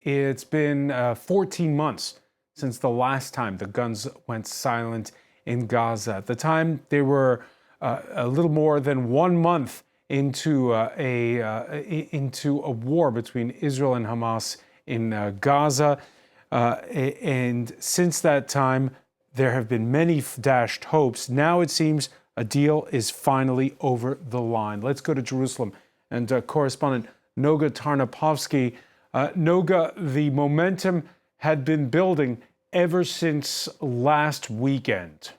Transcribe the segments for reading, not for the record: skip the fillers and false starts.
It's been 14 months since the last time the guns went silent in Gaza. At the time, they were a little more than 1 month into a war between Israel and Hamas in Gaza. And since that time, there have been many dashed hopes. Now it seems a deal is finally over the line. Let's go to Jerusalem and correspondent Noga Tarnopolsky. Noga, the momentum had been building ever since last weekend.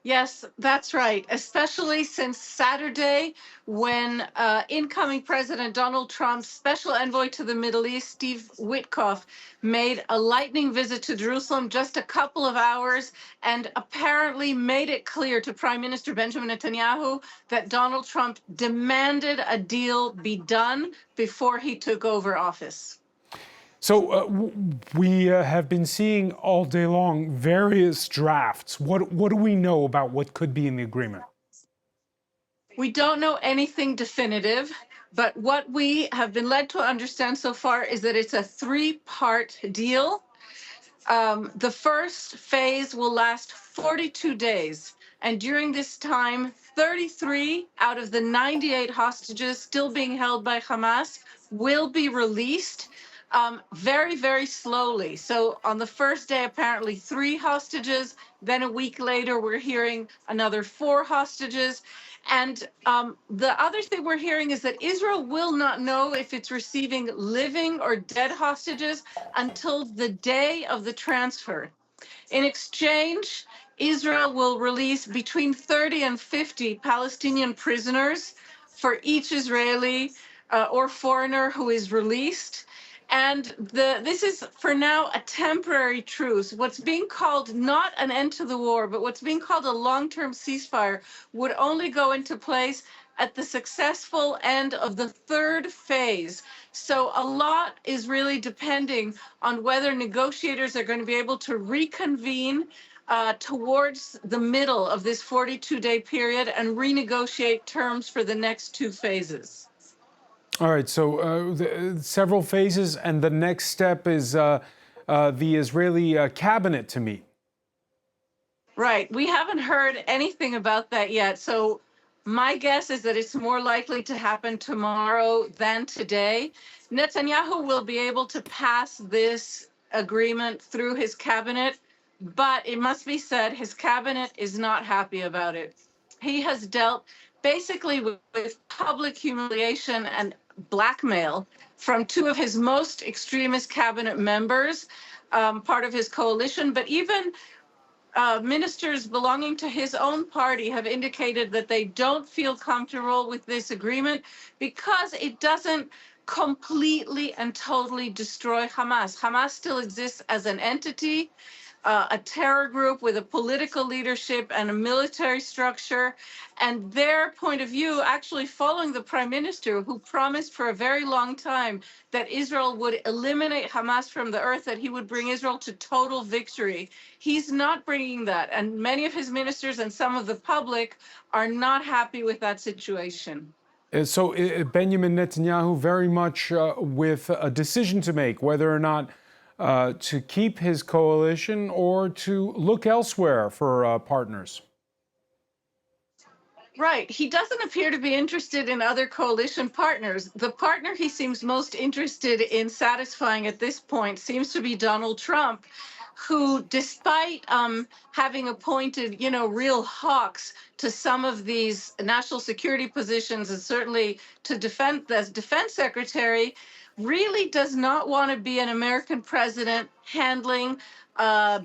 Yes, that's right, especially since Saturday when incoming President Donald Trump's special envoy to the Middle East, Steve Witkoff, made a lightning visit to Jerusalem just a couple of hours and apparently made it clear to Prime Minister Benjamin Netanyahu that Donald Trump demanded a deal be done before he took over office. So we have been seeing all day long various drafts. What do we know about what could be in the agreement? We don't know anything definitive, but what we have been led to understand so far is that it's a three-part deal. The first phase will last 42 days. And during this time, 33 out of the 98 hostages still being held by Hamas will be released very, very slowly. So on the first day, apparently 3 hostages. Then a week later, we're hearing another 4 hostages. And the other thing we're hearing is that Israel will not know if it's receiving living or dead hostages until the day of the transfer. In exchange, Israel will release between 30 and 50 Palestinian prisoners for each Israeli or foreigner who is released. And this is, for now, a temporary truce. What's being called not an end to the war, but what's being called a long-term ceasefire would only go into place at the successful end of the third phase. So a lot is really depending on whether negotiators are going to be able to reconvene towards the middle of this 42-day period and renegotiate terms for the next 2 phases. All right, so several phases, and the next step is the Israeli cabinet to meet. Right. We haven't heard anything about that yet. So my guess is that it's more likely to happen tomorrow than today. Netanyahu will be able to pass this agreement through his cabinet, but it must be said his cabinet is not happy about it. He has dealt basically with public humiliation and blackmail from 2 of his most extremist cabinet members, part of his coalition, but even ministers belonging to his own party have indicated that they don't feel comfortable with this agreement because it doesn't completely and totally destroy Hamas. Hamas still exists as an entity, a terror group with a political leadership and a military structure. And their point of view, actually following the prime minister, who promised for a very long time that Israel would eliminate Hamas from the earth, that he would bring Israel to total victory. He's not bringing that. And many of his ministers and some of the public are not happy with that situation. So Benjamin Netanyahu very much with a decision to make, whether or not to keep his coalition or to look elsewhere for partners. Right. He doesn't appear to be interested in other coalition partners. The partner he seems most interested in satisfying at this point seems to be Donald Trump, who, despite having appointed, real hawks to some of these national security positions, and certainly to as defense secretary, really does not want to be an American president handling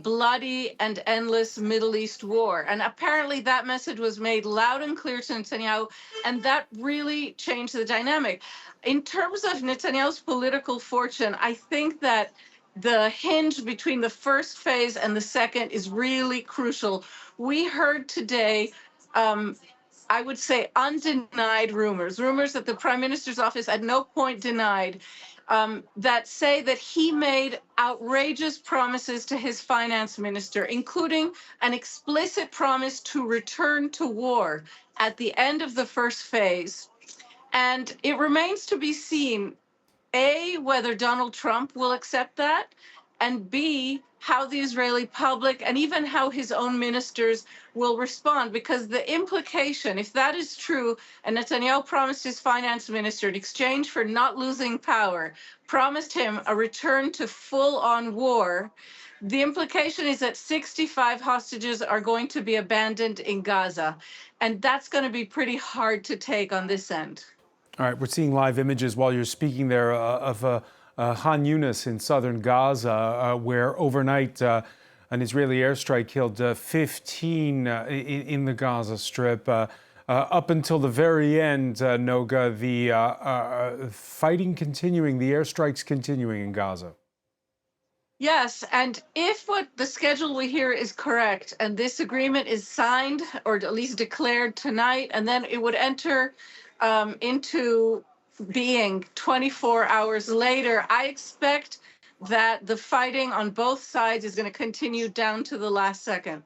bloody and endless Middle East war. And apparently that message was made loud and clear to Netanyahu, and that really changed the dynamic. In terms of Netanyahu's political fortune, I think that the hinge between the first phase and the second is really crucial. We heard today, I would say, undenied rumors that the prime minister's office at no point denied, that say that he made outrageous promises to his finance minister, including an explicit promise to return to war at the end of the first phase. And it remains to be seen A, whether Donald Trump will accept that, and B, how the Israeli public and even how his own ministers will respond. Because the implication, if that is true, and Netanyahu promised his finance minister in exchange for not losing power, promised him a return to full on war, the implication is that 65 hostages are going to be abandoned in Gaza. And that's going to be pretty hard to take on this end. All right, we're seeing live images while you're speaking there of Han Yunis in southern Gaza, where overnight an Israeli airstrike killed 15 in the Gaza Strip. Up until the very end, Noga, the fighting continuing, the airstrikes continuing in Gaza. Yes, and if what the schedule we hear is correct, and this agreement is signed or at least declared tonight, and then it would enter into being 24 hours later, I expect that the fighting on both sides is going to continue down to the last second.